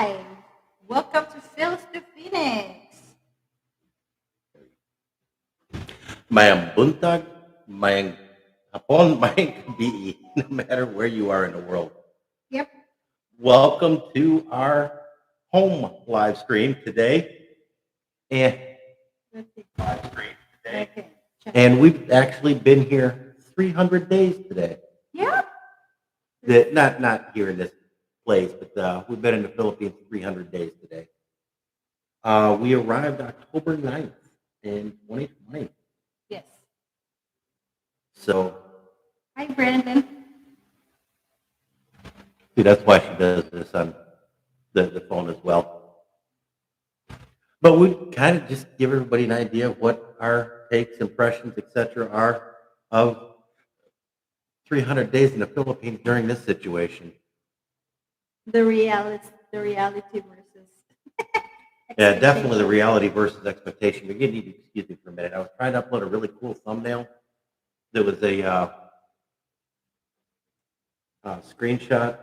live. Welcome to Phil's to Phoenix. Mayang buntag, mayang hapon, mayang gabi, no matter where you are in the world. Yep. Welcome to our home live stream today. And Let's see. live stream today. Okay. Check. And we've actually been here 300 days today. Yep. Not here in this place, but we've been in the Philippines 300 days today. We arrived October 9th in 2020. Yes. So, Hi, Brandon. see, that's why she does this on the phone as well. But we kind of just give everybody an idea of what our takes, impressions, etc. are of 300 days in the Philippines during this situation. The reality versus. Yeah, definitely the reality versus expectation. You're going to need to excuse me for a minute. I was trying to upload a really cool thumbnail. There was a screenshot.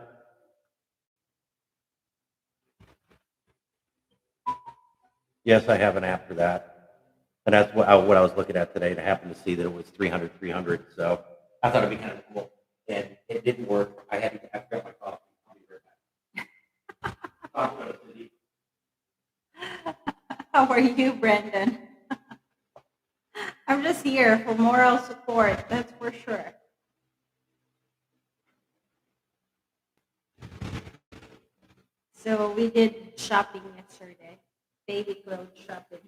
Yes, I have an app for that. And that's what I was looking at today. And I happened to see that it was 300. So I thought it'd be kind of cool. And it didn't work. I forgot my coffee. I'll be right back. How are you, Brandon? I'm just here for moral support. That's for sure. So we did shopping yesterday, baby clothes shopping.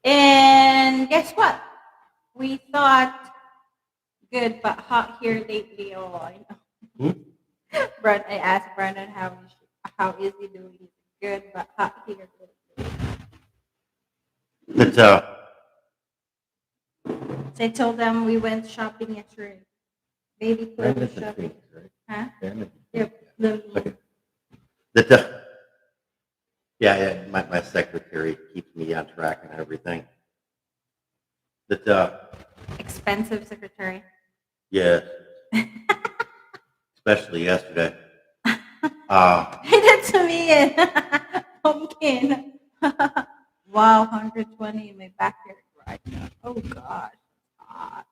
And guess what? We thought good but hot here lately. Oh, I know. Brad, I asked Brandon how is he doing? Good but hot here lately. But So I told them we went shopping yesterday. Baby clothes Brandon's in shopping. Phoenix, right? Huh? Brandon's in Yep. Phoenix, yeah. Okay. That yeah, my secretary keeps me on track and everything. That Expensive secretary. yes, especially yesterday. Hey, that's me and pumpkin. Wow, 120 in my backyard right now. Oh gosh. Ah.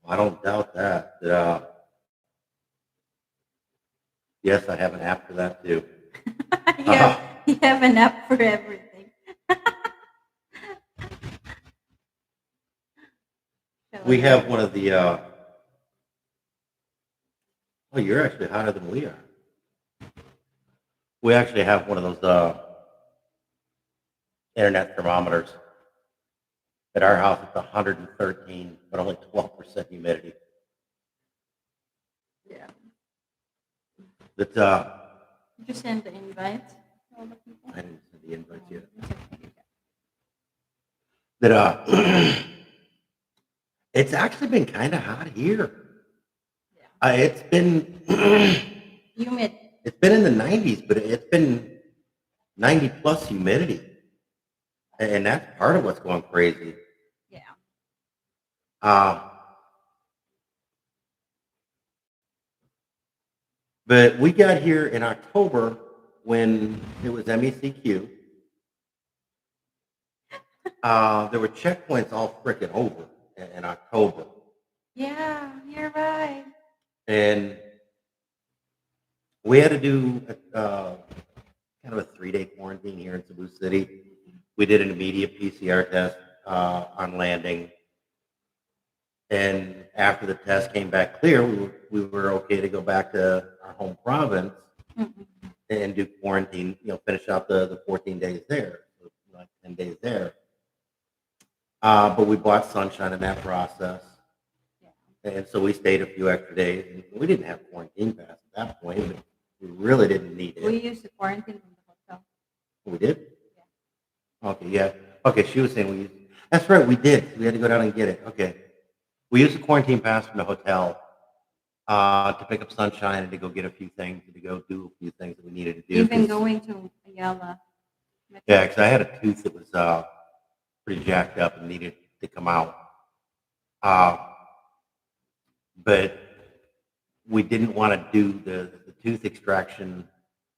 I don't doubt that. Yes, I have an app for that too. You have an app for everything. We have one of the. Oh, you're actually hotter than we are. We actually have one of those internet thermometers. At our house, it's 113, but only 12% humidity. Yeah. That Did you send the invite to all the people? I didn't send the invites yet. It's okay. That it's actually been kind of hot here. Yeah. It's been Humid. it's been in the 90s, but it's been 90 plus humidity, and that's part of what's going crazy. Yeah. But we got here in October when it was MECQ. There were checkpoints all freaking over in October. Yeah, you're right. And we had to do kind of a 3-day quarantine here in Cebu City. We did an immediate PCR test on landing. And after the test came back clear, we were okay to go back to our home province and do quarantine, finish out the 14 days there, so like 10 days there. But we bought sunshine in that process. And so we stayed a few extra days. And we didn't have quarantine pass at that point, but we really didn't need it. We used the quarantine from the hotel. We did? Yeah. Okay, yeah. Okay, she was saying we used. That's right, we did. We had to go down and get it. Okay. We used the quarantine pass from the hotel to pick up sunshine and to go get a few things and to go do a few things that we needed to do. Even going to Ayala. Yeah, because I had a tooth that was pretty jacked up and needed to come out. But we didn't want to do the tooth extraction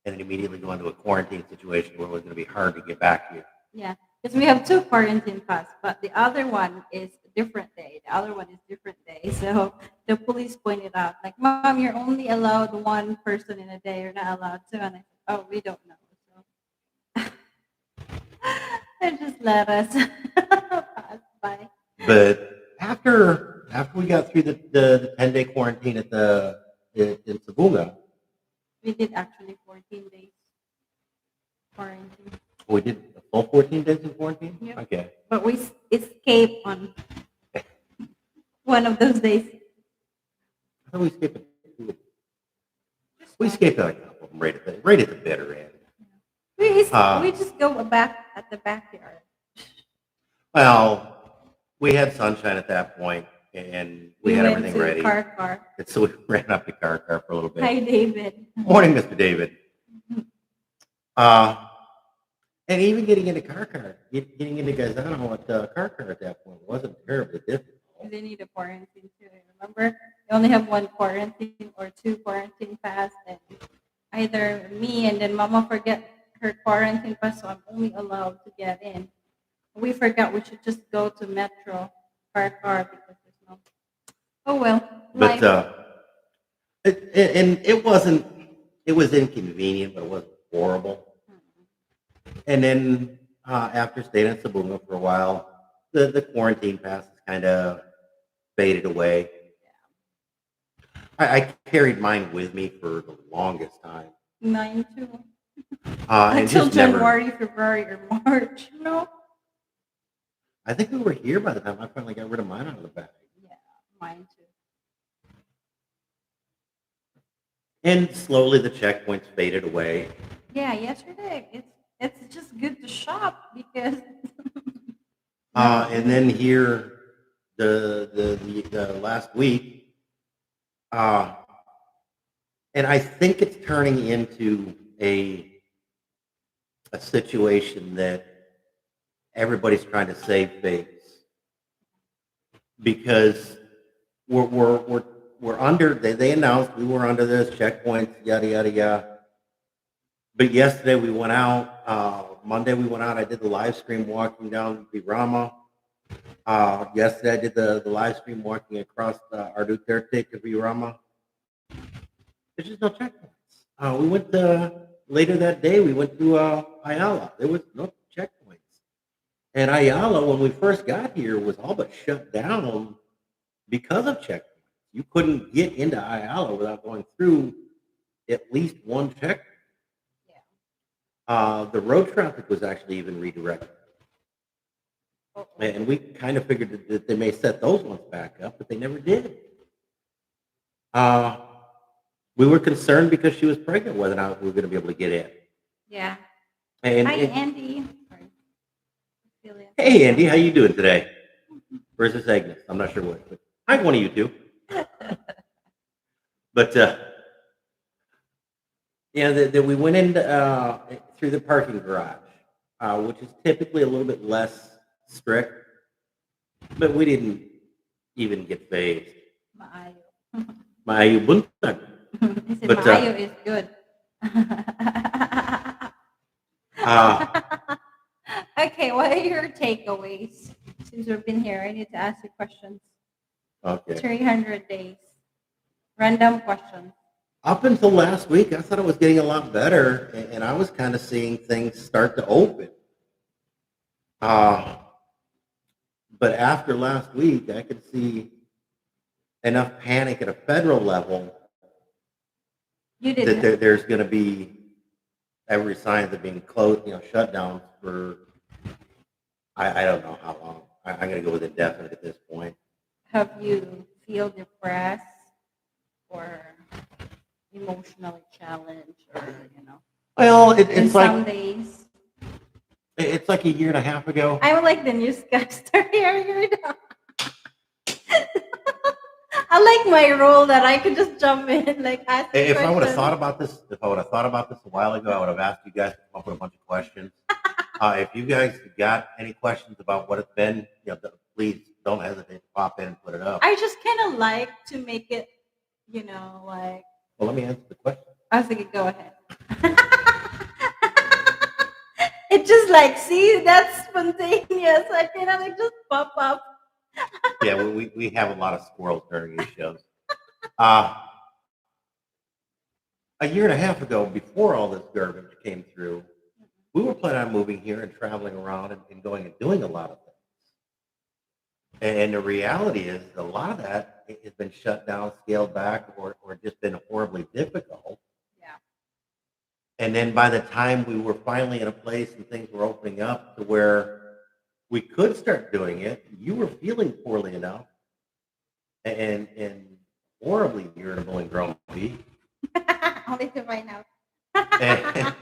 and then immediately go into a quarantine situation where it was going to be hard to get back here. Yeah, because we have two quarantine pass, but the other one is a different day. The other one is different day. So the police pointed out, like, Mom, you're only allowed one person in a day. You're not allowed two. And I said, oh, we don't know. So they just let us pass by. But after we got through the 10-day quarantine in Sabunga, We did actually 14 days quarantine. we did a full 14 days in quarantine? Yep. Okay. But we escaped on one of those days. I thought we skipped it. We skipped a couple of them right at the bitter end. We just go back at the backyard. Well, we had sunshine at that point, and we had went everything to ready. Car. And so we ran up to car for a little bit. Hi, David. Morning, Mr. David. And even getting into getting into Gaetano at car at that point wasn't terribly difficult. They need a quarantine too. Remember, you only have one quarantine or two quarantine pass, and either me and then Mama forget her quarantine pass, so I'm only allowed to get in. We forgot we should just go to Metro car because there's no. Oh well. But it wasn't. It was inconvenient, but it wasn't horrible. And then after staying in Sabunga for a while, the quarantine passes kind of faded away. I carried mine with me for the longest time. Mine too. Until January, February, or March. No. I think we were here by the time I finally got rid of mine out of the bag. Yeah, mine too. And slowly the checkpoints faded away. Yeah, yesterday it's just good to shop because. And then here, the last week, and I think it's turning into a situation that everybody's trying to save face because we're under. They announced we were under this checkpoints, yada yada yada. But yesterday we went out. Monday we went out. I did the live stream walking down Virama. Yesterday I did the live stream walking across our Duterte to Virama. There's just no checkpoints. We went later that day. We went to Ayala. There was no checkpoints. And Ayala, when we first got here, was all but shut down because of checkpoints. You couldn't get into Ayala without going through at least one checkpoint. The road traffic was actually even redirected. And we kind of figured that they may set those ones back up, but they never did. We were concerned because she was pregnant whether or not we were going to be able to get in. Yeah. And, Hi, Andy. Sorry. Hey, Andy, how you doing today? Where's this Agnes? I'm not sure what. But hi, one of you two. But yeah, we went in through the parking garage, which is typically a little bit less strict, but we didn't even get phased. Maayo buntag. But Maayo is good. Okay, what are your takeaways? Since we've been here, I need to ask you questions. Okay. 300 days. Random questions. Up until last week, I thought it was getting a lot better, and I was kind of seeing things start to open. But after last week, I could see enough panic at a federal level that there's going to be every sign of being closed, shut down for, I don't know how long. I'm going to go with indefinite at this point. Have you feel depressed or emotionally challenged or, Well, it's like some days. It's like a year and a half ago. I'm like the newscaster here. I like my role that I could just jump in, like ask. If I would have thought about this, a while ago, I would have asked you guys to come up with a bunch of questions. If you guys got any questions about what it's been, please don't hesitate to pop in and put it up. I just kind of like to make it, like. Well, let me answer the question. I was thinking, go ahead. It just like, see, that's spontaneous. I cannot like just pop up. Yeah, we have a lot of squirrels during these shows. Uh, a year and a half ago, before all this garbage came through, we were planning on moving here and traveling around and going and doing a lot of things. And the reality is, a lot of that has been shut down, scaled back, or just been horribly difficult. Yeah. And then by the time we were finally in a place and things were opening up to where we could start doing it, you were feeling poorly enough and horribly irritable and grumpy. Only to find out. And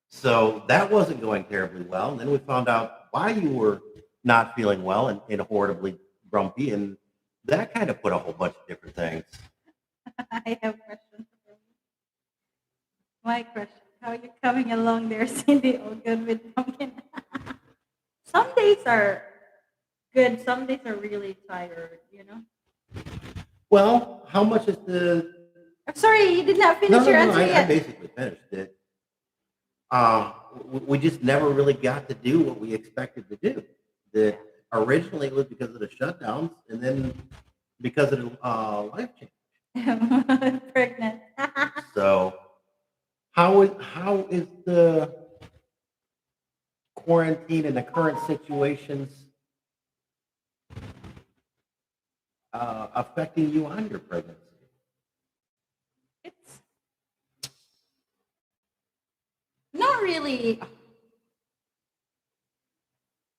so that wasn't going terribly well. And then we found out why you were not feeling well and horribly grumpy. And that kind of put a whole bunch of different things. I have questions for you. My question: how are you coming along there, Cindy? All good with pumpkin? Some days are good. Some days are really tired. Well, how much is the... I'm sorry, you did not finish your answer I yet. basically finished it. We just never really got to do what we expected to do. That originally it was because of the shutdowns, and then because of the life change. Pregnant. So, how is the quarantine and the current situations affecting you on your pregnancy? It's not really.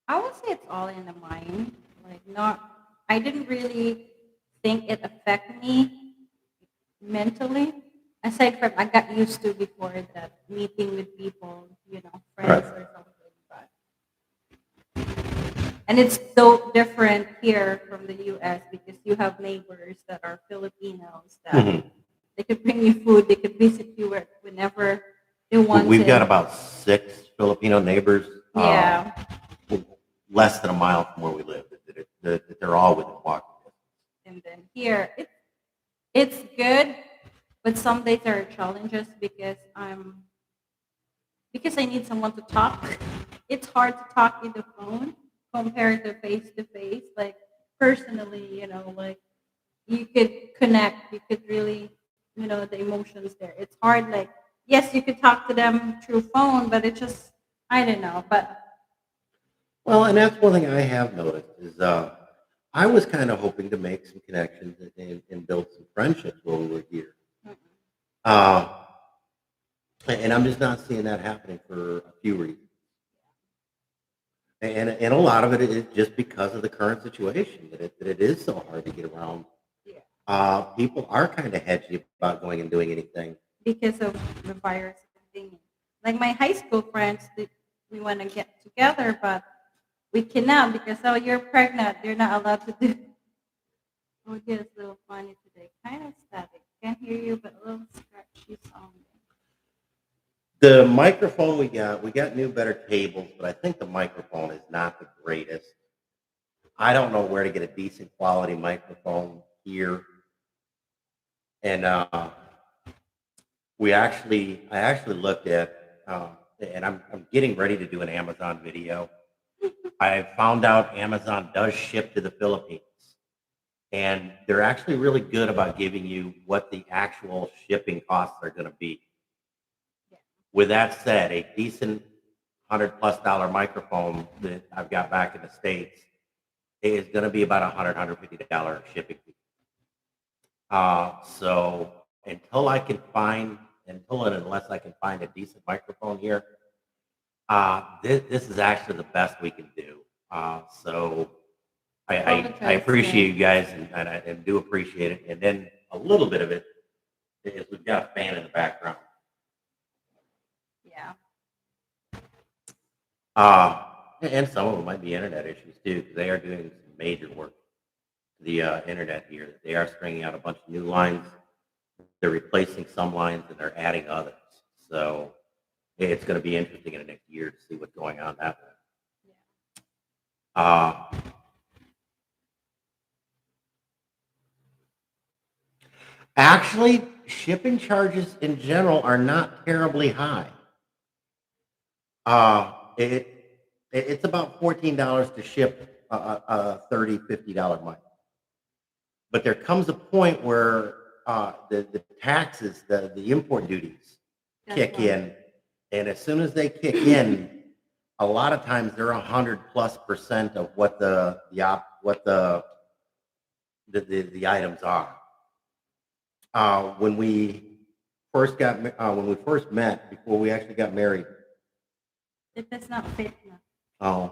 I would say it's all in the mind. Like not. I didn't really think it affected me mentally. Aside from I got used to before that meeting with people, friends or something. And it's so different here from the U.S. because you have neighbors that are Filipinos that Mhm. they could bring you food, they could visit you whenever they want. We've got about 6 Filipino neighbors. Yeah. Less than a mile from where we live. They're all within walking distance. And then here, it's good, but some days there are challenges because I need someone to talk. It's hard to talk in the phone compared to face to face. Like personally, like you could connect, you could really, the emotions there. It's hard. Like yes, you could talk to them through phone, but it just I don't know. But Well, and that's one thing I have noticed is I was kind of hoping to make some connections and build some friendships while we were here. Uh, and I'm just not seeing that happening for a few reasons. And a lot of it is just because of the current situation, that it is so hard to get around. yeah, People are kind of hedgy about going and doing anything. because of the virus thing. Like my high school friends, we want to get together, but we cannot because you're pregnant. You're not allowed to do. Oh, yeah, it's a little funny today. Kind of static. Can't hear you, but a little scratchy sound. The microphone we got new, better cables, but I think the microphone is not the greatest. I don't know where to get a decent quality microphone here. And I actually looked at, and I'm getting ready to do an Amazon video. I found out Amazon does ship to the Philippines, and they're actually really good about giving you what the actual shipping costs are going to be. With that said, a decent $100+ microphone that I've got back in the States is going to be about $150 shipping fee. So until and unless I can find a decent microphone here, this is actually the best we can do. So I appreciate you guys and I do appreciate it. And then a little bit of it is we've got a fan in the background. Yeah. And some of them might be internet issues too, because they are doing some major work to the internet here. They are stringing out a bunch of new lines. They're replacing some lines and they're adding others. So it's going to be interesting in the next year to see what's going on that way. Actually, shipping charges in general are not terribly high. It's about $14 to ship a $30, $50 money. But there comes a point where the taxes, the import duties kick in, and as soon as they kick in, a lot of times they're 100+% of what the items are. When we first met, before we actually got married, If it's not fit enough.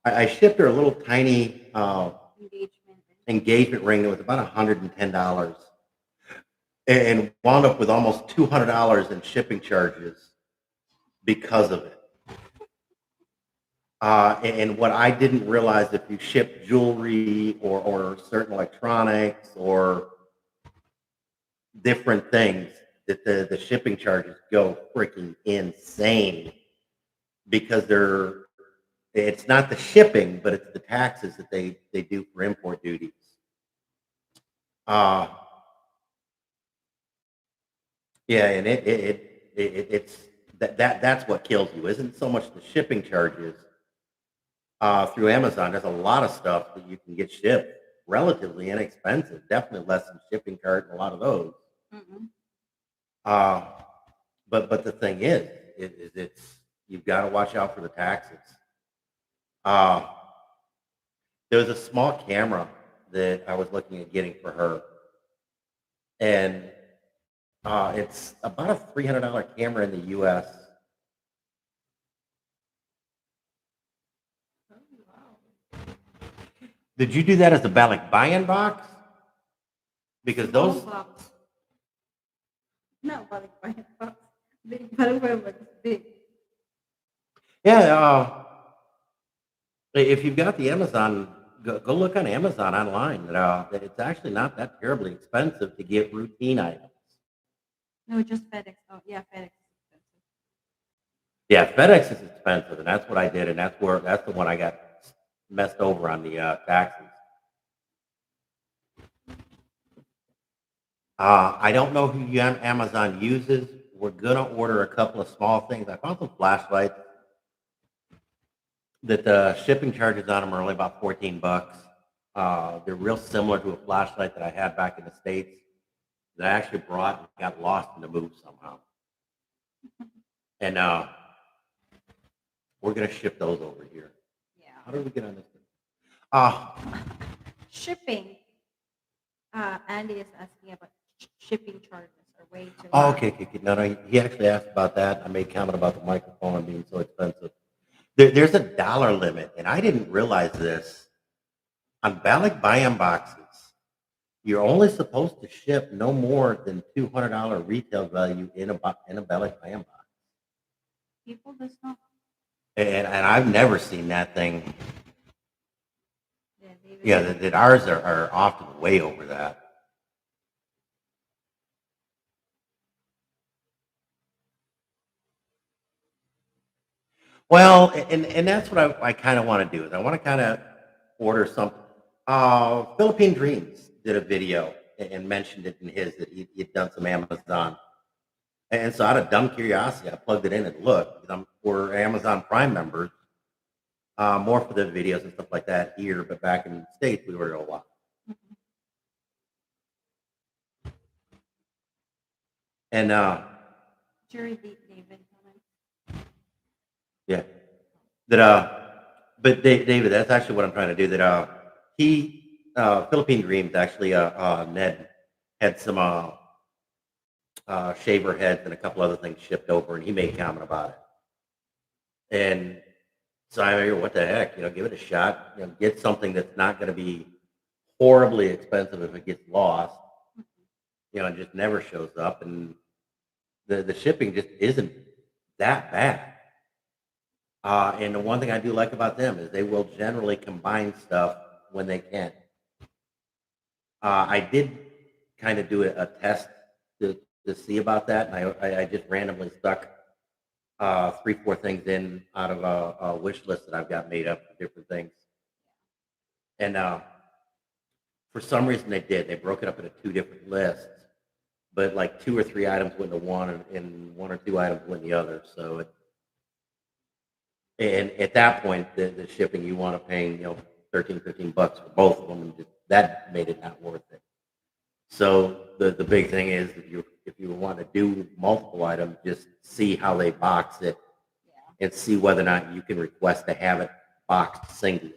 I shipped her a little tiny Engagement. engagement ring that was about $110, and wound up with almost $200 in shipping charges because of it. And what I didn't realize, if you ship jewelry or certain electronics or different things, that the shipping charges go freaking insane, because it's not the shipping, but it's the taxes that they do for import duties. Yeah, and it's that's what kills you. Isn't so much the shipping charges. Through Amazon, there's a lot of stuff that you can get shipped relatively inexpensive, definitely less than shipping charge and a lot of those. Mm-mm. But the thing is it's you've got to watch out for the taxes. There was a small camera that I was looking at getting for her, and it's about a $300 camera in the U.S. Oh, wow. Did you do that as a buy-in box? Because Small those, box. No, balik box. Big balik box. Big. yeah. If you've got the Amazon, go look on Amazon online. That it's actually not that terribly expensive to get routine items. No, just FedEx. Oh, yeah, FedEx is expensive. Yeah, FedEx is expensive, and that's what I did, and that's the one I got messed over on the taxes. I don't know who Amazon uses. We're gonna order a couple of small things. I found some flashlights that the shipping charges on them are only about $14. They're real similar to a flashlight that I had back in the States that I actually brought and got lost in the move somehow. And we're gonna ship those over here. Yeah. How did we get on this thing? Shipping. Andy is asking about shipping charges are way too Oh, high. okay. No, he actually asked about that. I made comment about the microphone being so expensive. There's a dollar limit, and I didn't realize this. On Balik buy-in boxes, you're only supposed to ship no more than $200 retail value in a Balik buy-in box. People just not. And I've never seen that thing. Yeah, Yeah, that ours are often way over that. Well, and that's what I kind of want to do, is I want to kind of order something. Philippine Dreams did a video and mentioned it in his, that he'd done some Amazon. And so out of dumb curiosity, I plugged it in and looked, because we're Amazon Prime members, more for the videos and stuff like that here, but back in the States, we ordered a lot. And Jury David comments. yeah, but David, that's actually what I'm trying to do. That Philippine Dreams actually, Ned had some shaver heads and a couple other things shipped over, and he made a comment about it. And so I figured, what the heck, give it a shot. Get something that's not going to be horribly expensive if it gets lost. And just never shows up, and the shipping just isn't that bad. And the one thing I do like about them is they will generally combine stuff when they can. I did kind of do a test to see about that, and I just randomly stuck 3-4 things in out of a wish list that I've got made up of different things. And for some reason they broke it up into 2 different lists. but like 2 or 3 items went to one, and 1 or 2 items went the other. So, and at that point, the shipping you want to pay, 13, $15 for both of them, and that made it not worth it. So the big thing is if you want to do multiple items, just see how they box it and see whether or not you can request to have it boxed singly.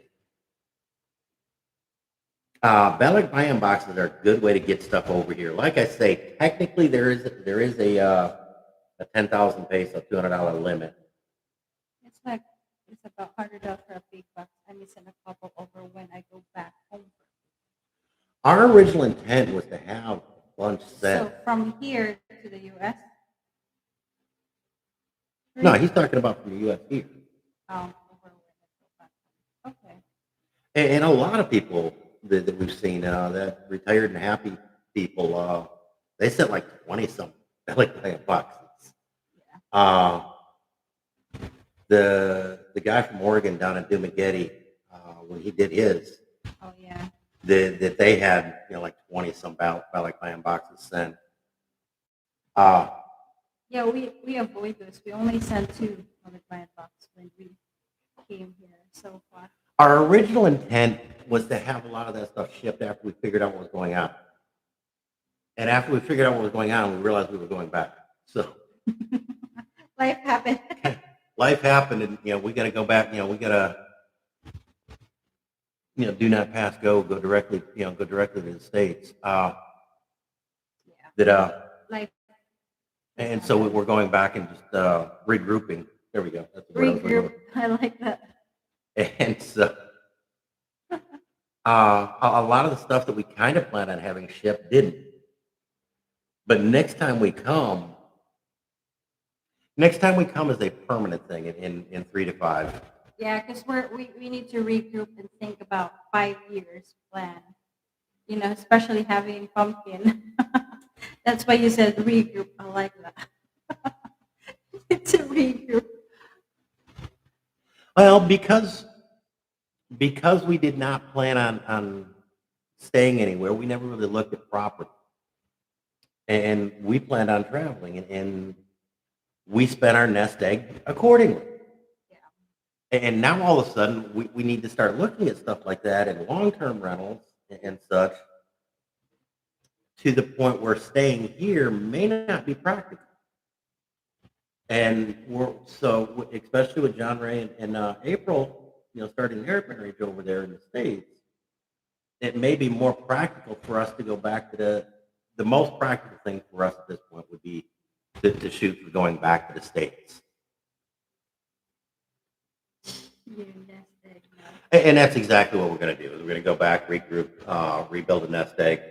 Ballot buy-in boxes are a good way to get stuff over here. Like I say, technically there is a 10,000 peso, $200 limit. It's about $100 for a big box. I'm missing a couple over when I go back home. Our original intent was to have a bunch sent. So from here to the U.S. No, he's talking about from the U.S. here. Over when I go back home. Okay. And a lot of people that we've seen, that retired and happy people, they sent like 20 something like boxes. Yeah. The guy from Oregon down in Dumagetti, when he did his, Oh yeah. that they had like 20 some ballot buy-in boxes sent. Yeah, we avoid those. We only sent 2 on the client box when we came here so far. Our original intent was to have a lot of that stuff shipped after we figured out what was going on. And after we figured out what was going on, we realized we were going back. So Life happened. Life happened, and we got to go back. We got to do not pass go directly to the States. Yeah. Life. And so we're going back and just regrouping. There we go. That's the word I was looking Regroup. I like that. for. And so a lot of the stuff that we kind of planned on having shipped didn't. But next time we come is a permanent thing in 3 to 5. Yeah, because we need to regroup and think about 5 years plan. Especially having pumpkin. That's why you said regroup. I like that. It's a regroup. Well, because we did not plan on staying anywhere, we never really looked at property. And we planned on traveling, and we spent our nest egg accordingly. Yeah. And now all of a sudden, we need to start looking at stuff like that and long-term rentals and such, to the point where staying here may not be practical. And especially with John Ray and April, starting their marriage over there in the States, it may be more practical for us to go back to the most practical thing for us at this point would be to shoot for going back to the States. And that's exactly what we're going to do. We're going to go back, regroup, rebuild a nest egg.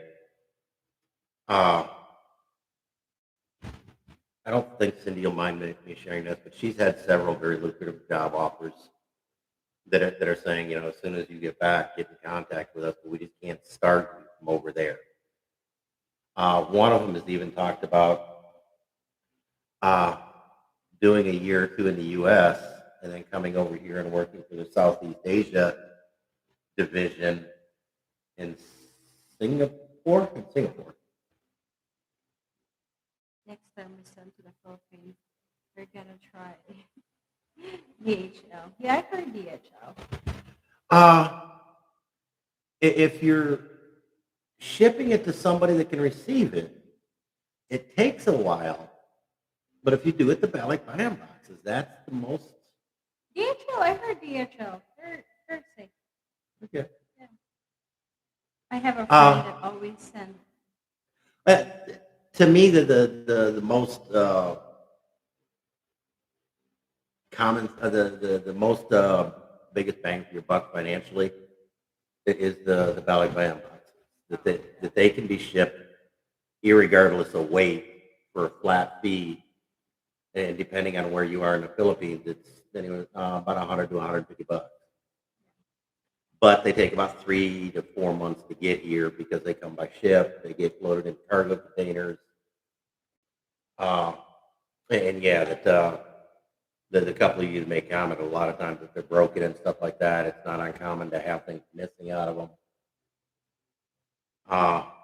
I don't think Cindy will mind me sharing this, but she's had several very lucrative job offers that are saying, as soon as you get back, get in contact with us, but we just can't start from over there. One of them has even talked about doing a year or 2 in the U.S. and then coming over here and working for the Southeast Asia division in Singapore. Next time we send to the Philippines, we're gonna try DHL. Yeah, I heard DHL. If you're shipping it to somebody that can receive it, it takes a while. But if you do it the ballot buy-in boxes, that's the most. DHL, I heard DHL. They're safe. Okay. Yeah. I have a friend that always sends. To me, the most common, the most biggest bang for your buck financially is the ballot buy-in boxes that they can be shipped irregardless of weight for a flat fee, and depending on where you are in the Philippines, it's anyway about $100 to $150. But they take about 3 to 4 months to get here because they come by ship. They get loaded in cargo containers. And yeah, the couple of you make comment a lot of times if they're broken and stuff like that, it's not uncommon to have things missing out of them.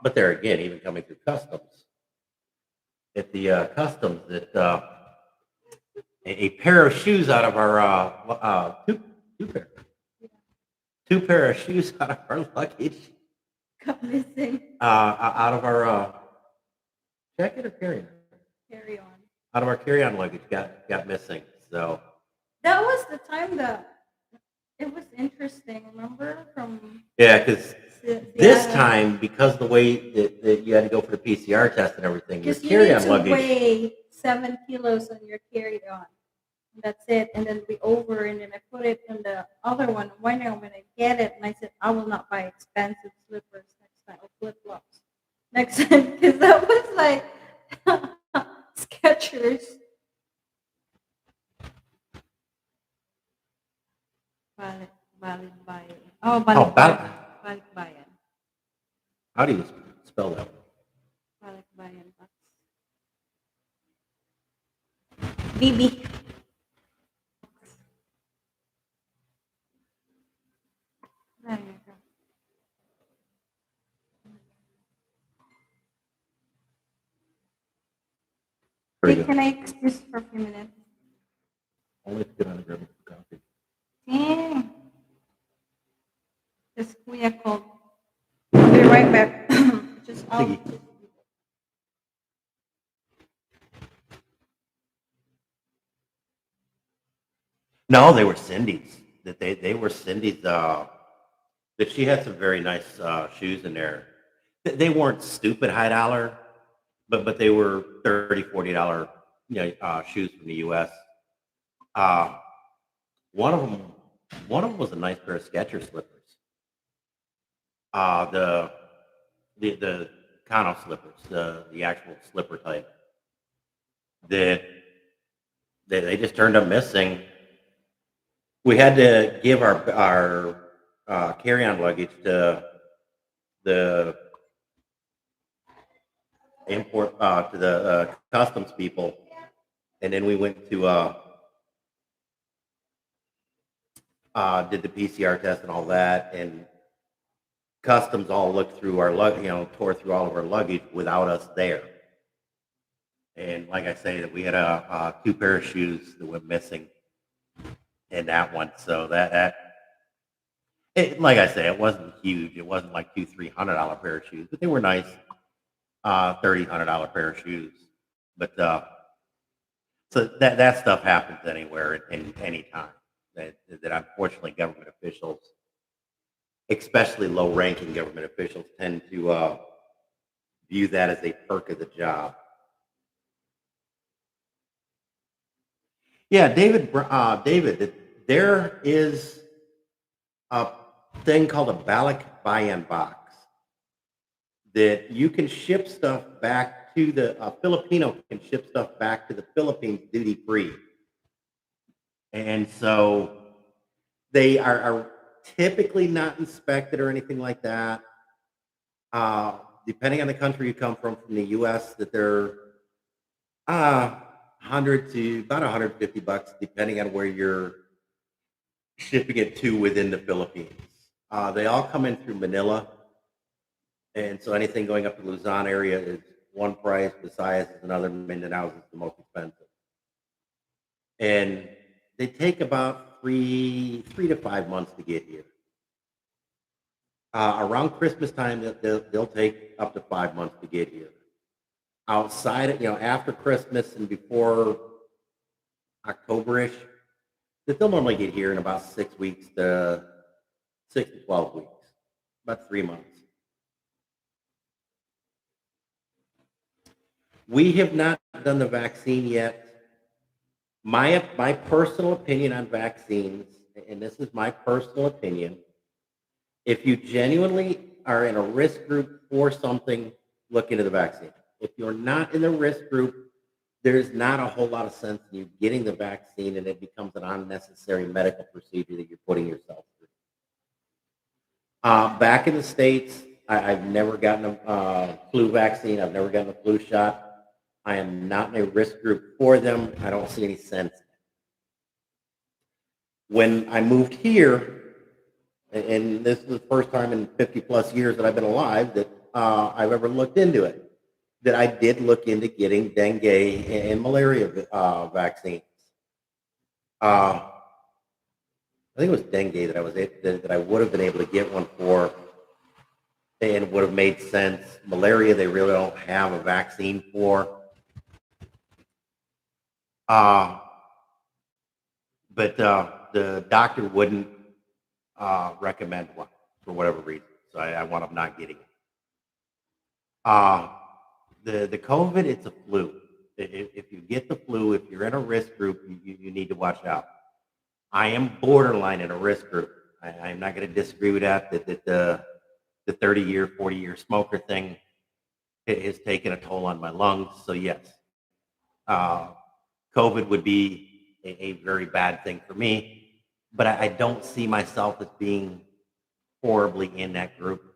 But there again, even coming through customs, at the customs that a pair of shoes out of our two pair two pair of shoes out of our luggage Got missing. out of our jacket or carry-on Carry on. out of our carry-on luggage got missing. So That was the time that it was interesting. Remember from yeah, because Seattle? this time, because the way that you had to go for the PCR test and everything, your Because you need carry-on to luggage. weigh 7 kilos on your carry-on. That's it. And then we over, and then I put it in the other one. Why now when I get it, and I said, I will not buy expensive slippers next time, or flip-flops next time, because that was like Skechers. Balikbayan. Oh, Balikbayan. Balikbayan. How do you spell that? Balikbayan. BB. There you go. Very Hey, good. can I excuse for a few minutes? Only to get on the grab a coffee. Dang. This Kuya called. I'll be right back. Just Siggy. No, they were Cindy's. That they were Cindy's. That she had some very nice shoes in there. They weren't stupid high dollar, but they were $30, $40 shoes from the U.S. Uh, one of them was a nice pair of Skechers slippers. The Kano slippers, the actual slipper type. That they just turned up missing. We had to give our carry-on luggage to the import to the customs people, and then we went to did the PCR test and all that, and customs all looked through our tore through all of our luggage without us there. And like I say, that we had a two pair of shoes that went missing in that one. So like I say, it wasn't huge. It wasn't like $200-$300 pair of shoes, but they were nice, $30-$100 pair of shoes. But so that stuff happens anywhere in any time. That unfortunately government officials, especially low-ranking government officials, tend to view that as a perk of the job. Yeah, David, there is a thing called a Balikbayan box that you can ship stuff back to a Filipino can ship stuff back to the Philippines duty free. And so they are typically not inspected or anything like that. Depending on the country you come from the U.S., that they're 100 to about $150, depending on where you're shipping it to within the Philippines. They all come in through Manila, and so anything going up to Luzon area is one price. Visayas is another. Mindanao is the most expensive, and they take about three to 5 months to get here. Around Christmas time, they'll take up to 5 months to get here. Outside of, after Christmas and before October-ish, that they'll normally get here in about 6 weeks to 6 to 12 weeks, about 3 months. We have not done the vaccine yet. My personal opinion on vaccines, and this is my personal opinion, if you genuinely are in a risk group for something, look into the vaccine. If you're not in the risk group, there's not a whole lot of sense in you getting the vaccine, and it becomes an unnecessary medical procedure that you're putting yourself through. Back in the States, I've never gotten a flu vaccine. I've never gotten a flu shot. I am not in a risk group for them. I don't see any sense in it. When I moved here, and this is the first time in 50 plus years that I've been alive that I've ever looked into it. that I did look into getting dengue and malaria vaccines. Uh, I think it was dengue that that I would have been able to get one for, and would have made sense. Malaria, they really don't have a vaccine for. Uh, but the doctor wouldn't recommend one for whatever reason. So I wound up not getting it. Uh, the COVID, it's a flu. If you get the flu, if you're in a risk group, you need to watch out. I am borderline in a risk group. I'm not going to disagree with that. That the 30-year, 40-year smoker thing has taken a toll on my lungs. So yes, uh, COVID would be a very bad thing for me. But I don't see myself as being horribly in that group.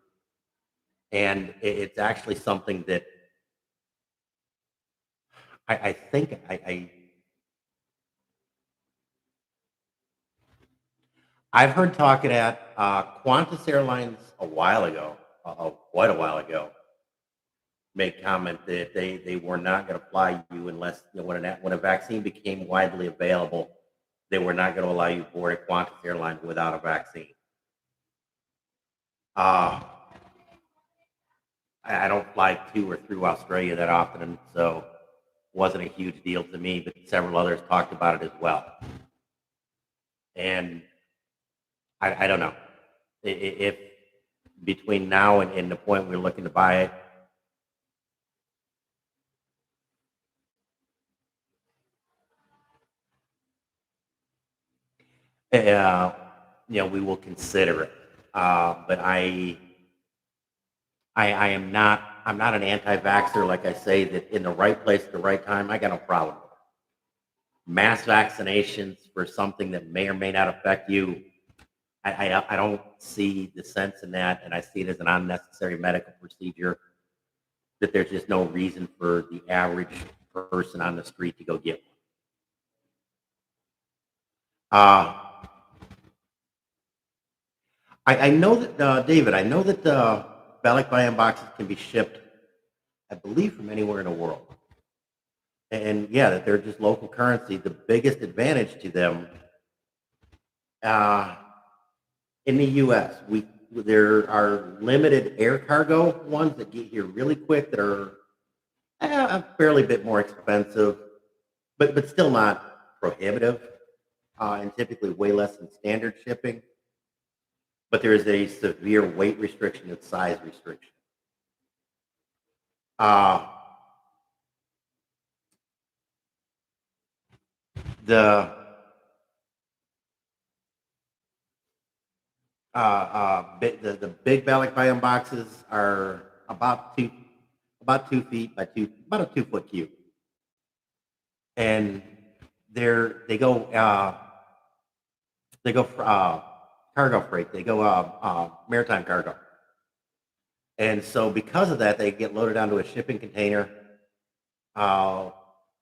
And it's actually something that I think I've heard talking at Qantas Airlines a while ago, quite a while ago, made comment that they were not going to fly you unless when a vaccine became widely available, they were not going to allow you aboard a Qantas airline without a vaccine. I don't fly to or through Australia that often, and so it wasn't a huge deal to me. But several others talked about it as well, and I don't know if between now and the point we're looking to buy it, we will consider it. But I am not. I'm not an anti-vaxxer, like I say. That in the right place at the right time, I got no problem with it. Mass vaccinations for something that may or may not affect you, I don't see the sense in that, and I see it as an unnecessary medical procedure that there's just no reason for the average person on the street to go get one. I know that, David, I know that Ballot buy-in boxes can be shipped, I believe, from anywhere in the world. And yeah, that they're just local currency. The biggest advantage to them uh, in the U.S., there are limited air cargo ones that get here really quick that are a fairly bit more expensive, but still not prohibitive, and typically way less than standard shipping. But there is a severe weight restriction and size restriction. Uh, the the big ballot buy-in boxes are about 2 feet by about a 2 foot cube, and they go cargo freight. They go maritime cargo, and so because of that, they get loaded onto a shipping container. Uh,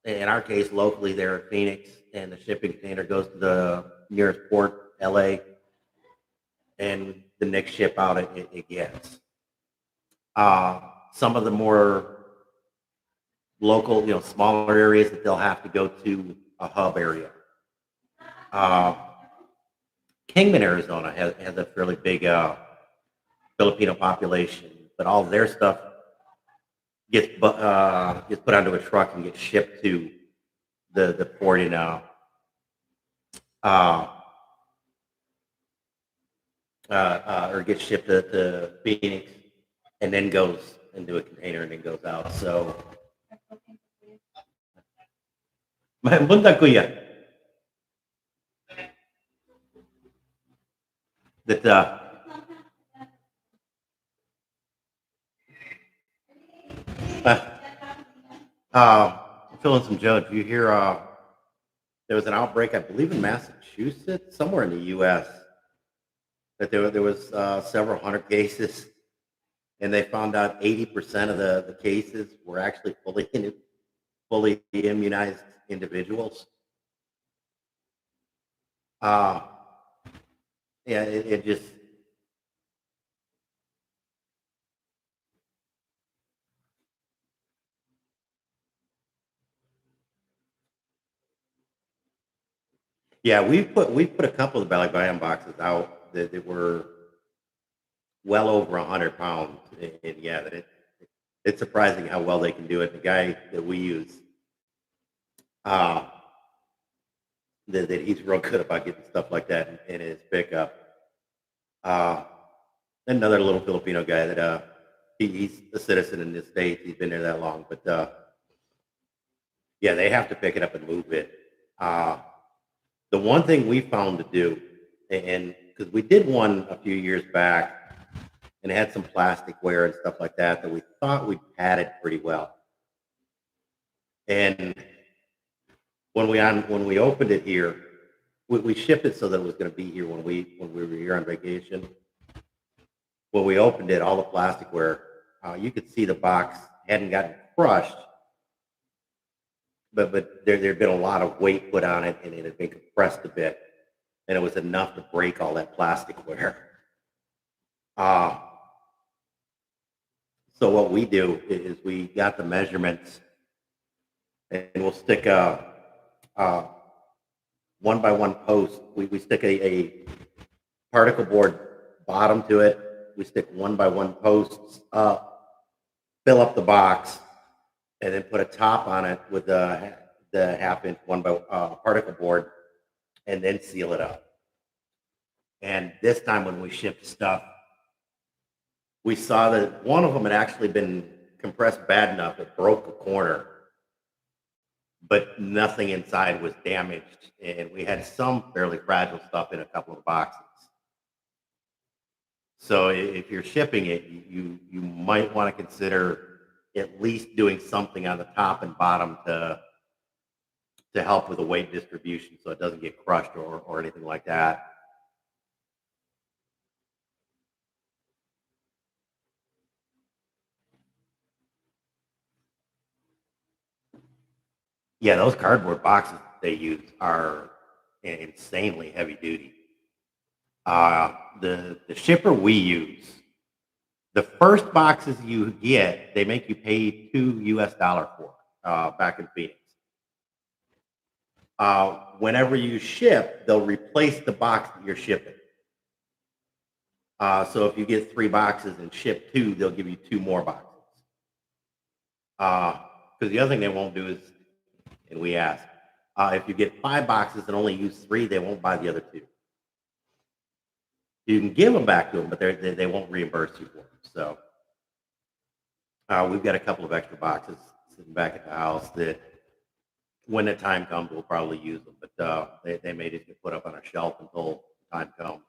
in our case, locally, they're at Phoenix, and the shipping container goes to the nearest port, LA, and the next ship out it gets. Some of the more local, smaller areas that they'll have to go to a hub area. Uh, Kingman, Arizona has a fairly big Filipino population, but all their stuff gets put onto a truck and gets shipped to the port in or gets shipped to Phoenix, and then goes into a container and then goes out. So, bunda kuya that filling some judge. You hear there was an outbreak, I believe, in Massachusetts, somewhere in the U.S. That there was several hundred cases, and they found out 80% of the cases were actually fully immunized individuals. Uh, yeah, it just Yeah, we put a couple of the Valley Biome boxes out that were well over 100 pounds, and yeah, it's surprising how well they can do it. The guy that we use, uh, that he's real good about getting stuff like that in his pickup. Uh, Another little Filipino guy that he's a citizen in the States. He's been there that long, but yeah, they have to pick it up and move it. Uh, the one thing we found to do, and because we did one a few years back, and it had some plastic wear and stuff like that that we thought we padded pretty well. And when we opened it here, we shipped it so that it was going to be here when we were here on vacation. When we opened it, all the plasticware, you could see the box hadn't gotten crushed, but there'd been a lot of weight put on it, and it had been compressed a bit, and it was enough to break all that plasticware. Uh, so what we do is we got the measurements, and we'll stick a 1 by 1 post. We stick a particle board bottom to it. We stick 1 by 1 posts up, fill up the box, and then put a top on it with the 1/2 inch particle board, and then seal it up. And this time when we shipped stuff, we saw that one of them had actually been compressed bad enough it broke a corner, but nothing inside was damaged, and we had some fairly fragile stuff in a couple of boxes. So if you're shipping it, you might want to consider at least doing something on the top and bottom to help with the weight distribution so it doesn't get crushed or anything like that. Yeah, those cardboard boxes they use are insanely heavy duty. The shipper we use, the first boxes you get, they make you pay $2 for back in Phoenix. Whenever you ship, they'll replace the box that you're shipping. So if you get 3 boxes and ship 2, they'll give you 2 more boxes. Because the other thing they won't do is, and we ask, if you get 5 boxes and only use 3, they won't buy the other 2. You can give them back to them, but they won't reimburse you for them. So we've got a couple of extra boxes sitting back at the house that when the time comes, we'll probably use them. But they made it get put up on a shelf until the time comes.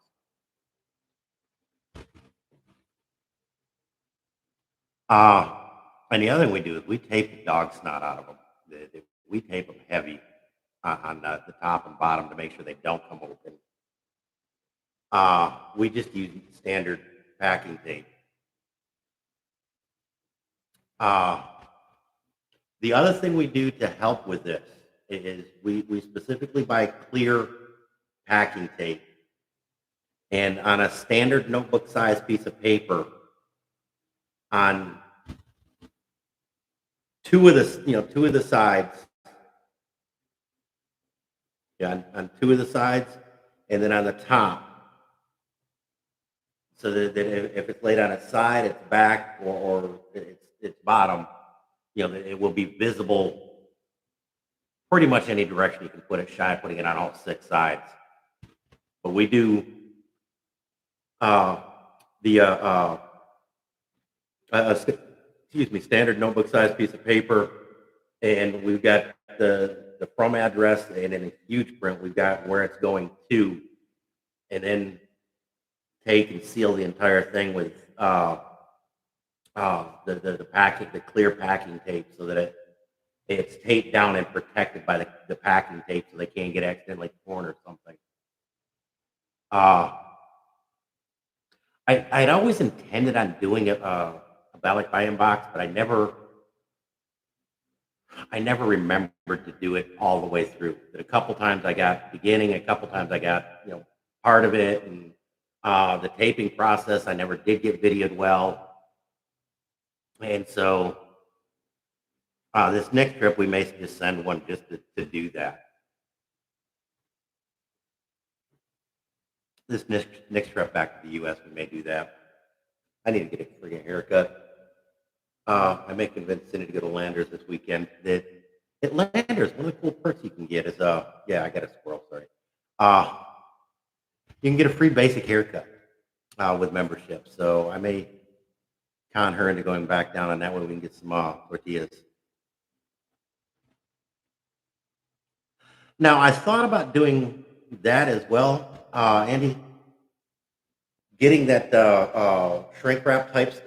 And the other thing we do is we tape the dog snot out of them. We tape them heavy on the top and bottom to make sure they don't come open. We just use standard packing tape. The other thing we do to help with this is we specifically buy clear packing tape. And on a standard notebook size piece of paper, on two of the sides, yeah, on 2 of the sides, and then on the top, so that if it's laid on its side, its back, or its bottom, it will be visible pretty much any direction you can put it, shy of putting it on all 6 sides. But we do the standard notebook size piece of paper, and we've got the from address, and in a huge print, we've got where it's going to, and then take and seal the entire thing with the packing, the clear packing tape, so that it's taped down and protected by the packing tape, so they can't get accidentally torn or something. I'd always intended on doing a ballot buy-in box, but I never remembered to do it all the way through. But a couple times I got beginning, a couple times I got part of it, and the taping process I never did get videoed well, and so this next trip we may just send one just to do that. this next trip back to the U.S., we may do that. I need to get a freaking haircut. I may convince Cindy to go to Landers this weekend. That at Landers, one of the cool perks you can get is yeah, I got a squirrel. Sorry. You can get a free basic haircut with membership. So I may con her into going back down, and that way we can get some tortillas. Now I thought about doing that as well, Andy. Getting that shrink wrap types,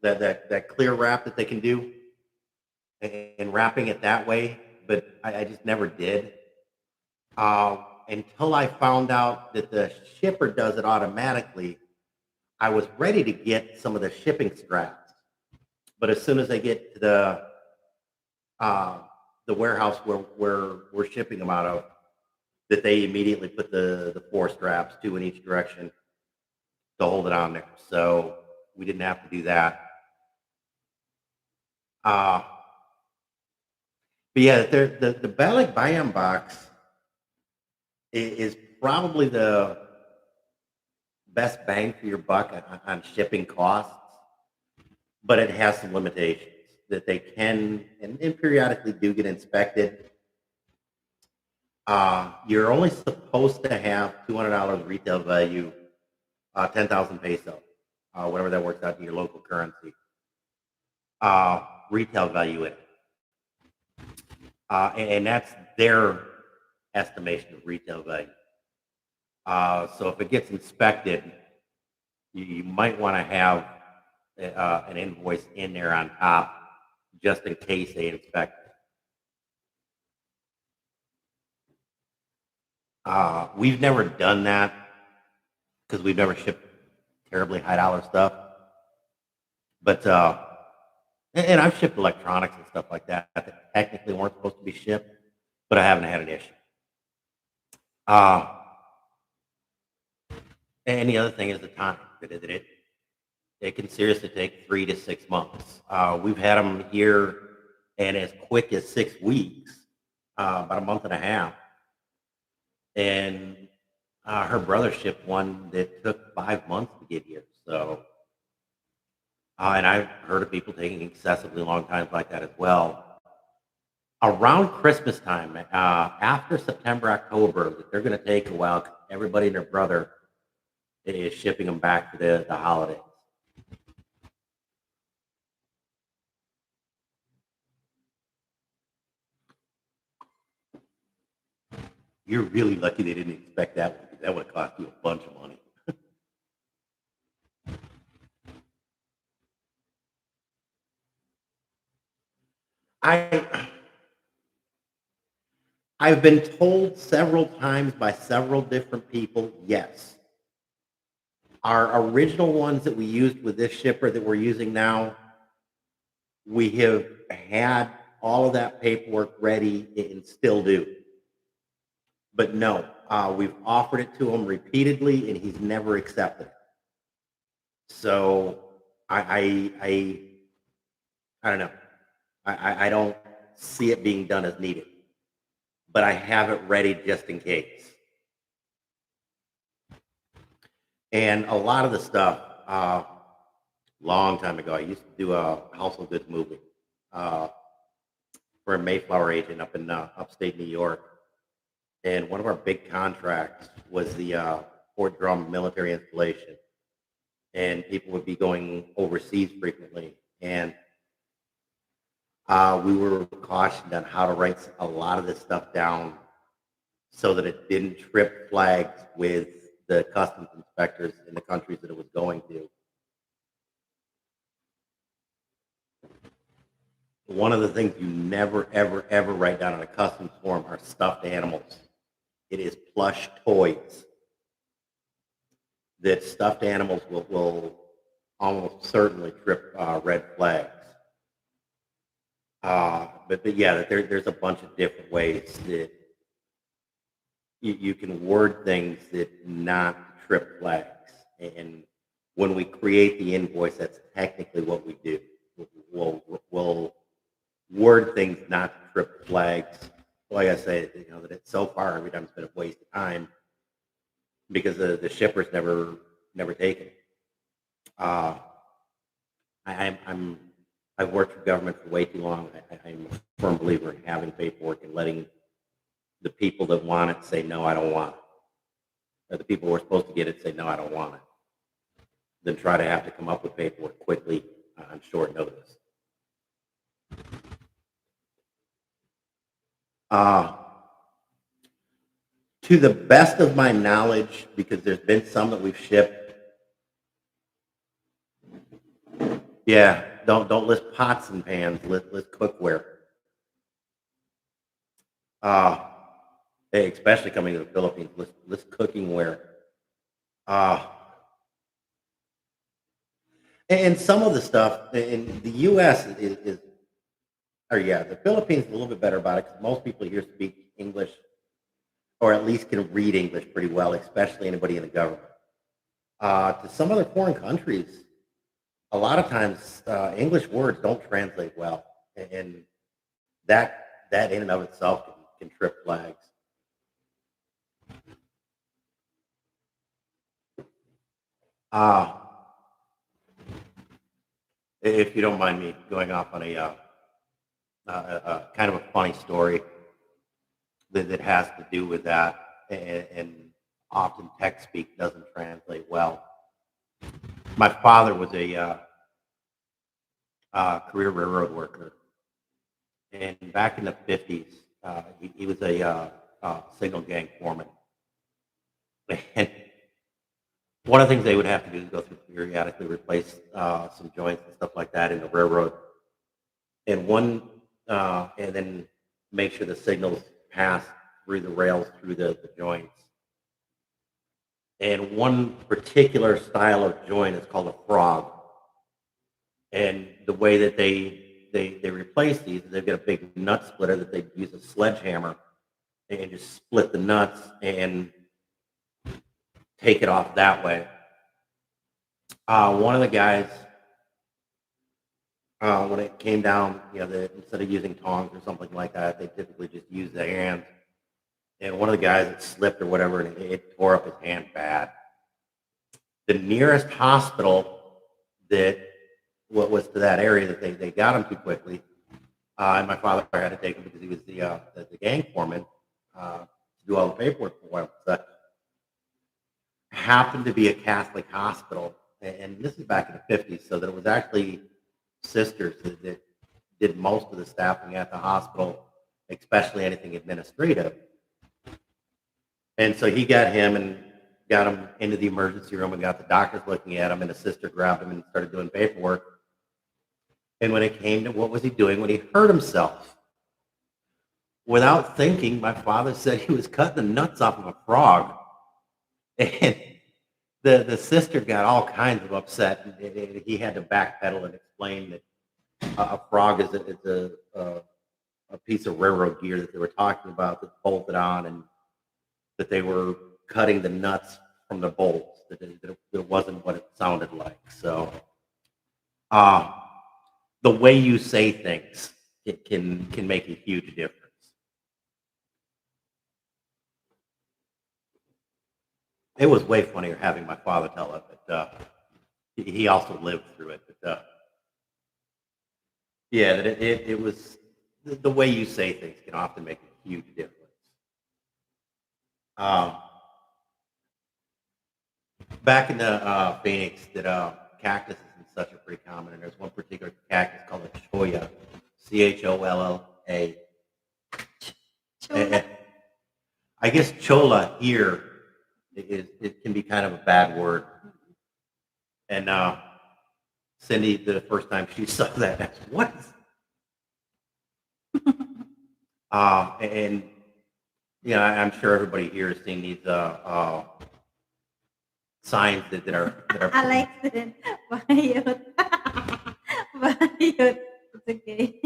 that clear wrap that they can do, and wrapping it that way, but I just never did until I found out that the shipper does it automatically. I was ready to get some of the shipping straps, but as soon as I get to the warehouse where we're shipping them out of, that they immediately put the 4 straps, 2 in each direction, to hold it on there. So we didn't have to do that. But yeah, the Balik Bayam box is probably the best bang for your buck on shipping costs, but it has some limitations that they can and periodically do get inspected. You're only supposed to have $200 retail value, 10,000 peso, whatever that works out in your local currency. Retail value in it. And that's their estimation of retail value. So if it gets inspected, you might want to have an invoice in there on top just in case they inspect it. We've never done that because we've never shipped terribly high dollar stuff. But and I've shipped electronics and stuff like that technically weren't supposed to be shipped, but I haven't had an issue. And the other thing is the time. It can seriously take 3 to 6 months. We've had them here, and as quick as 6 weeks, about a month and a half. And her brother shipped one that took 5 months to get here. So, and I've heard of people taking excessively long times like that as well. Around Christmas time, after September, October, that they're going to take a while. Everybody and their brother is shipping them back for the holidays. You're really lucky they didn't expect that one, because that would have cost you a bunch of money. I've been told several times by several different people, yes. Our original ones that we used with this shipper that we're using now, we have had all of that paperwork ready and still do. But no, we've offered it to him repeatedly and he's never accepted it. So I don't know. I don't see it being done as needed, but I have it ready just in case. And a lot of the stuff, long time ago, I used to do a household goods movie for a Mayflower agent up in upstate New York. And one of our big contracts was the Fort Drum military installation. And people would be going overseas frequently. And we were cautioned on how to write a lot of this stuff down so that it didn't trip flags with the customs inspectors in the countries that it was going to. One of the things you never, ever, ever write down on a customs form are stuffed animals. It is plush toys. That stuffed animals will almost certainly trip red flags. But yeah, there's a bunch of different ways that you can word things that not trip flags. And when we create the invoice, that's technically what we do. We'll word things not to trip flags. Like I say, that it's so far every time it's been a waste of time. because the shippers never take it. Uh, I've worked for government for way too long. I'm a firm believer in having paperwork and letting the people that want it say, no, I don't want it. Or the people who are supposed to get it say, no, I don't want it. Then try to have to come up with paperwork quickly on short notice. To the best of my knowledge, because there's been some that we've shipped, yeah, don't list pots and pans, list cookware. Especially coming to the Philippines, list cookingware. And some of the stuff in the U.S. The Philippines is a little bit better about it because most people here speak English, or at least can read English pretty well, especially anybody in the government. To some other foreign countries, a lot of times English words don't translate well, and that in and of itself can trip flags. If you don't mind me going off on a kind of a funny story that has to do with that, and often text speak doesn't translate well. My father was a career railroad worker, and back in the 50s, he was a signal gang foreman. And one of the things they would have to do is go through periodically replace some joints and stuff like that in the railroad, and then make sure the signals pass through the rails through the joints. And one particular style of joint is called a frog. And the way that they replace these is they've got a big nut splitter that they use a sledgehammer and just split the nuts and take it off that way. One of the guys, when it came down, instead of using tongs or something like that, they typically just use their hands. And one of the guys had slipped or whatever, and it tore up his hand bad. The nearest hospital that was to that area that they got him to quickly, and my father had to take him because he was the gang foreman to do all the paperwork for him. So happened to be a Catholic hospital, and this is back in the 50s, so that it was actually sisters that did most of the staffing at the hospital, especially anything administrative. And so he got him into the emergency room and got the doctors looking at him, and a sister grabbed him and started doing paperwork. And when it came to what was he doing when he hurt himself, without thinking, my father said he was cutting the nuts off of a frog. And the sister got all kinds of upset, and he had to backpedal and explain that a frog is a piece of railroad gear that they were talking about that's bolted on, and that they were cutting the nuts from the bolts. That it wasn't what it sounded like. So the way you say things, it can make a huge difference. It was way funnier having my father tell it, but he also lived through it. But yeah, that it was the way you say things can often make a huge difference. Back in the Phoenix, that cactuses and such are pretty common, and there's one particular cactus called a cholla, CHOLLA. I guess cholla here it can be kind of a bad word. And Cindy, the first time she saw that, asked, what? And I'm sure everybody here has seen these signs that are. I like it. Bayot. Bayot. It's okay.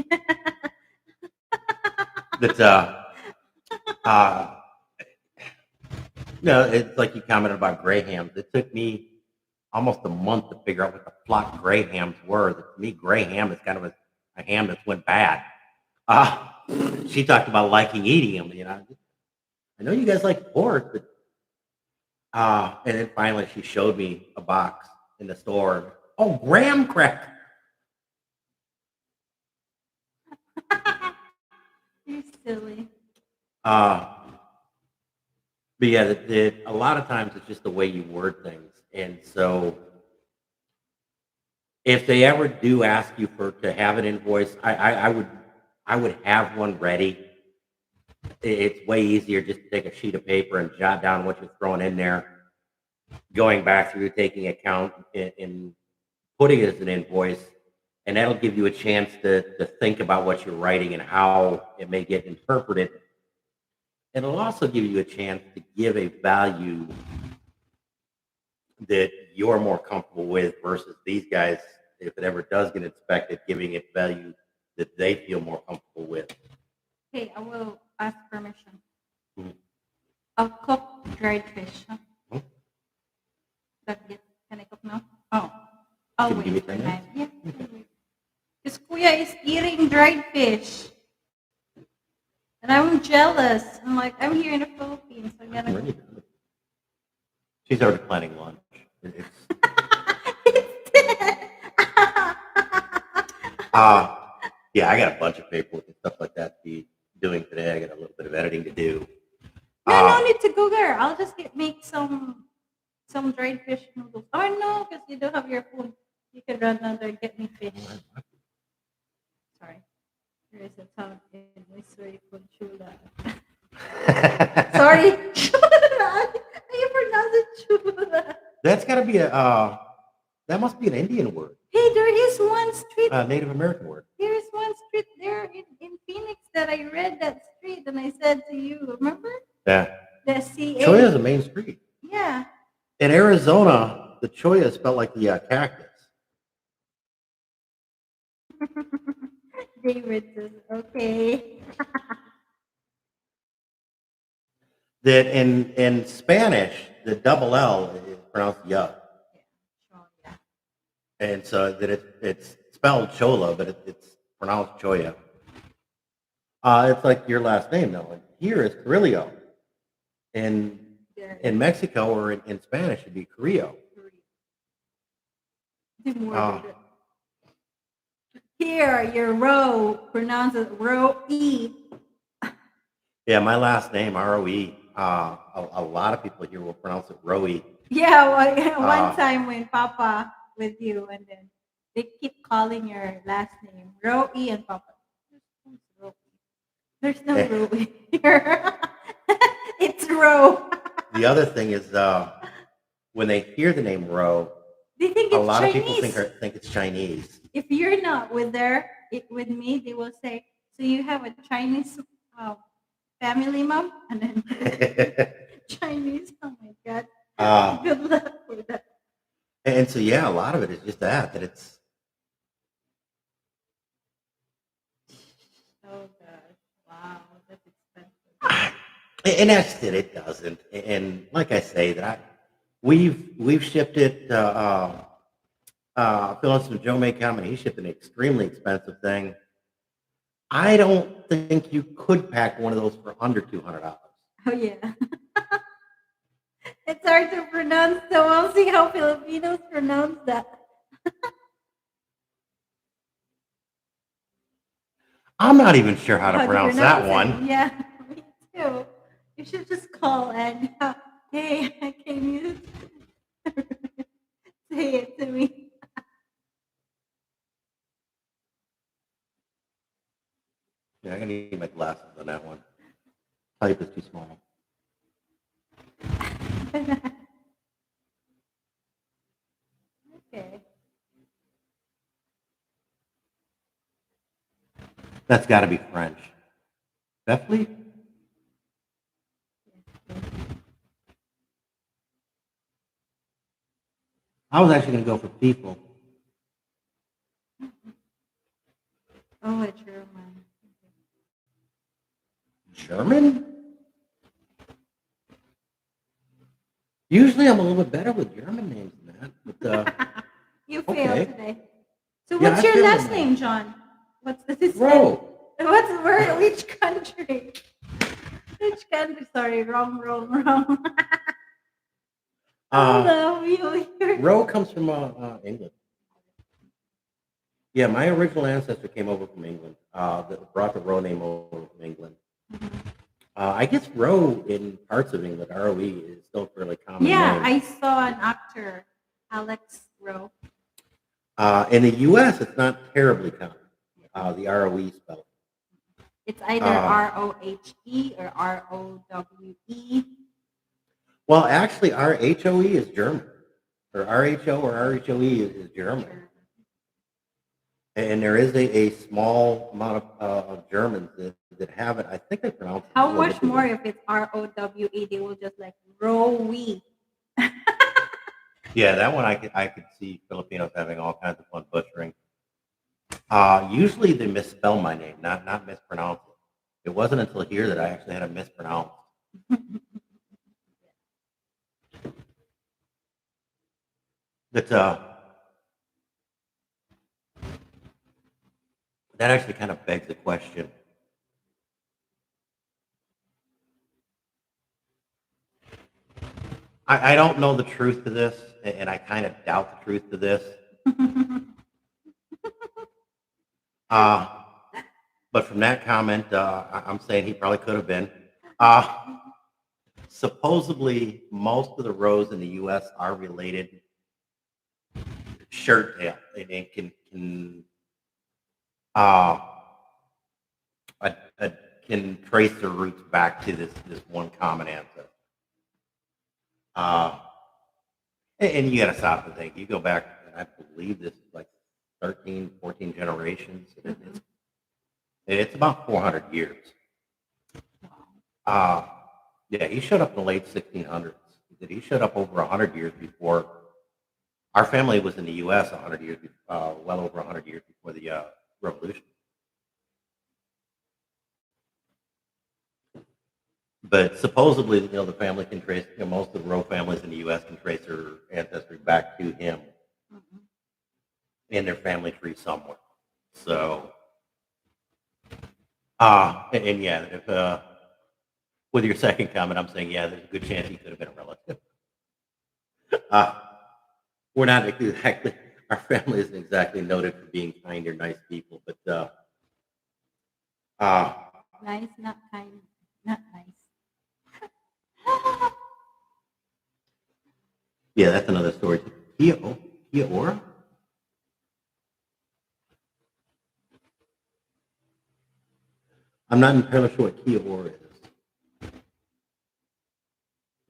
It's like you commented about grahams. It took me almost a month to figure out what the flock grahams were. To me, graham is kind of a ham that's went bad. She talked about liking eating them. I know you guys like pork, but And then finally she showed me a box in the store. Oh, graham cracker. You're silly. Uh, but yeah, a lot of times it's just the way you word things. And so if they ever do ask you to have an invoice, I would have one ready. It's way easier just to take a sheet of paper and jot down what you're throwing in there, going back through, taking account and putting it as an invoice, and that'll give you a chance to think about what you're writing and how it may get interpreted. It'll also give you a chance to give a value that you're more comfortable with versus these guys, if it ever does get inspected, giving it value that they feel more comfortable with. Okay, I will ask permission. Mhm. I'll cook dried fish. Huh? Mhm. Can I cook now? Oh, I'll Can you give me wait for 10 that. minutes? Yeah. Because Kuya is eating dried fish. And I'm jealous. I'm like, I'm here in the Philippines. So I gotta I'm ready. She's already planning lunch. It's yeah, I got a bunch of paperwork and stuff like that to be doing today. I got a little bit of editing to do. No need to go there. I'll just make some dried fish noodles. Oh no, because you don't have your phone. You can run down there and get me fish. Sorry. There is a tongue in Missouri called chula. Sorry. Chula. You pronounce it chula. That's got to be that must be an Indian word, Hey, there is one street. Native American word. There is one street there in Phoenix that I read that street and I said to you, remember? Yeah. The CA. Cholla is a main street. Yeah. In Arizona, the cholla is spelled like the cactus. David says, okay. That in Spanish, the double L is pronounced ya. Yeah. And so that it's spelled chola, but it's pronounced choya. It's like your last name, though. Here is Carrillo. In Mexico or in Spanish, it'd be Carrillo. Here, your row, pronounce it row-E. Yeah, my last name, R-O-E. A lot of people here will pronounce it Roe. Yeah, one time when Papa with you, and then they keep calling your last name Roe and Papa. There's no Roe here. It's Roe. The other thing is when they hear the name Roe, they think a it's lot Chinese. of people think it's Chinese. If you're not with with me, they will say, "So you have a Chinese family, mom?" And then Chinese. Oh my God. Good luck with that. And so yeah, a lot of it is just that it's. Oh gosh! Wow, that's expensive. And that's it. It doesn't. And like I say, we've shipped it. Phyllis and Joe may come, and he shipped an extremely expensive thing. I don't think you could pack one of those for under $200. Oh yeah. It's hard to pronounce, so we'll see how Filipinos pronounce that. I'm not even sure how to pronounce that one. Yeah, me too. You should just call and, hey, can you say it to me? Yeah, I'm gonna need my glasses on that one. Type is too small. Okay. That's got to be French. Bethlehem? I was actually going to go for people. Oh, a German. German? Usually I'm a little bit better with German names than that. But, you failed today. So Yeah, what's your last name, John? What's this? Roe. Which country? Which country? Sorry, wrong. I Uh, love you. Roe comes from England. Yeah, my original ancestor came over from England. That brought the Roe name over from England. I guess Roe in parts of England, ROE, is still a fairly common Yeah, name. I saw an actor, Alex Rowe. In the U.S., it's not terribly common. The ROE spell. It's either Uh, Rohe or Rowe. well, actually, RHOE is German, or RHO or RHOE is German. And there is a small amount of Germans that have it. I think they pronounce it a How little much bit more different. if it's Rowe? They will just like Rowe. Yeah, that one I could see Filipinos having all kinds of fun butchering. Usually they misspell my name, not mispronounce it. It wasn't until here that I actually had to mispronounce. But that actually kind of begs the question. I don't know the truth to this, and I kind of doubt the truth to this. Uh, but from that comment, I'm saying he probably could have been. Supposedly, most of the rows in the U.S. are related shirt tail, and it uh, uh, can trace their roots back to this one common ancestor. Uh, and you got to stop and think. You go back, and I believe this is like 13, 14 generations. It's about 400 years. Uh, yeah, he showed up in the late 1600s. He showed up over 100 years before our family was in the U.S. 100 years, well over 100 years before the revolution. But supposedly, the family can trace, most of the Roe families in the U.S. can trace their ancestry back to him in their family tree somewhere. So, and yeah, if with your second comment, I'm saying, yeah, there's a good chance he could have been a relative. Uh, we're not exactly, our family isn't exactly noted for being kind or nice people, but Nice, not kind, not nice. yeah, that's another story. Kia ora? I'm not entirely sure what Kia ora is.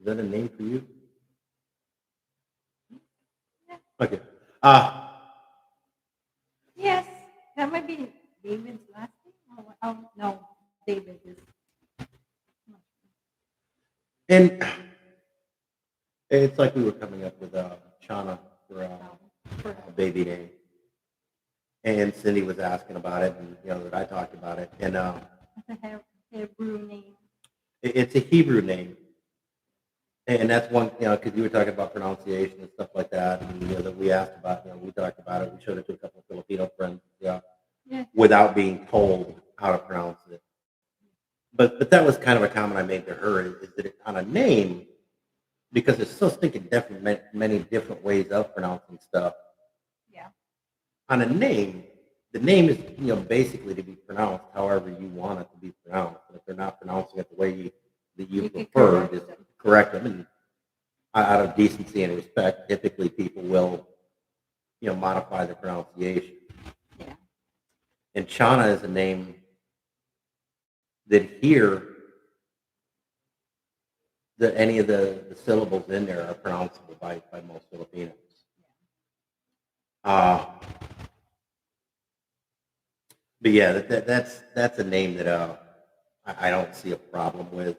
Is that a name for you? Okay. Yes, that might be David's last name. Oh no, David is. And it's like we were coming up with Chana for a baby name. And Cindy was asking about it, and that I talked about it. And It's a Hebrew name. it's a Hebrew name. And that's one, because you were talking about pronunciation and stuff like that, and that we asked about, we talked about it. We showed it to a couple of Filipino friends, without being told how to pronounce it. But that was kind of a comment I made to her is that on a name, because it's so stinking different, many different ways of pronouncing stuff. Yeah. On a name, the name is basically to be pronounced however you want it to be pronounced. And if they're not pronouncing it the way you prefer, just correct them. And out of decency and respect, typically people will modify the pronunciation. Yeah. And Chana is a name that here that any of the syllables in there are pronounceable by most Filipinos. But yeah, that's a name that I don't see a problem with.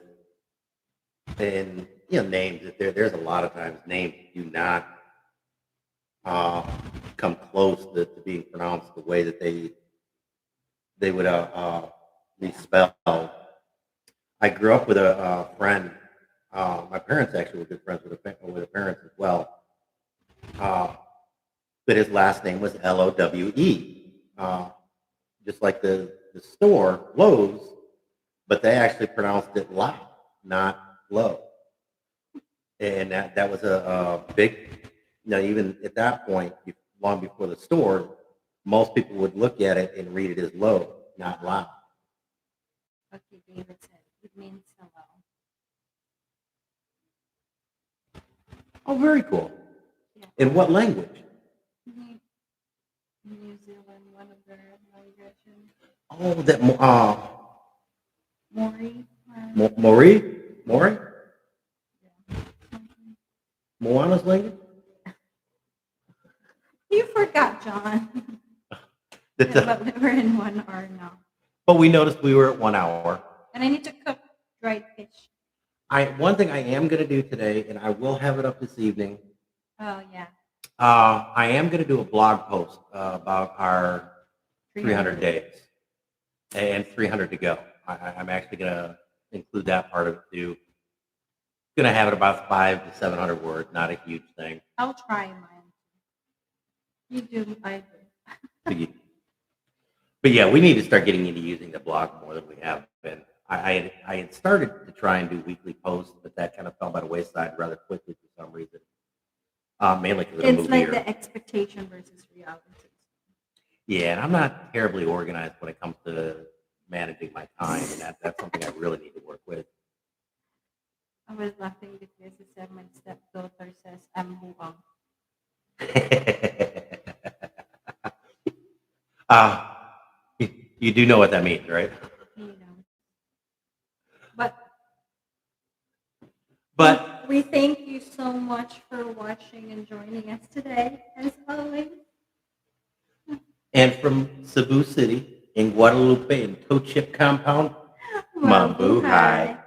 And names that there's a lot of times names do not come close to being pronounced the way that they would be spelled. I grew up with a friend. My parents actually were good friends with the parents as well. But his last name was Lowe. Just like the store, Lowe's, but they actually pronounced it Low, not Low. and that was a big, even at that point, long before the store, most people would look at it and read it as low, not loud. Okay, David said it means hello. Oh, very cool. Yeah. In what language? New Zealand, one of their languages. Oh, that Mori. Maury, Yeah. Something. Moana's language. You forgot, John. That's But we were in 1 hour now. But we noticed we were at 1 hour. And I need to cook dried fish. One thing I am going to do today, and I will have it up this evening. Oh, yeah. I am going to do a blog post about our 300 days and 300 to go. I'm actually going to include that part of it too. Going to have it about 500 to 700 words, not a huge thing. I'll try mine. You do, I do. But yeah, we need to start getting into using the blog more than we have been. I had started to try and do weekly posts, but that kind of fell by the wayside rather quickly for some reason. Mainly because it's like the expectation versus reality. Yeah, and I'm not terribly organized when it comes to managing my time, and that's something I really need to work with. I was laughing because he said my stepdaughter says I'm buang. You do know what that means, right? You know. But we thank you so much for watching and joining us today, as always. And from Cebu City in Guadalupe in Toe Chip Compound, Mabuhay.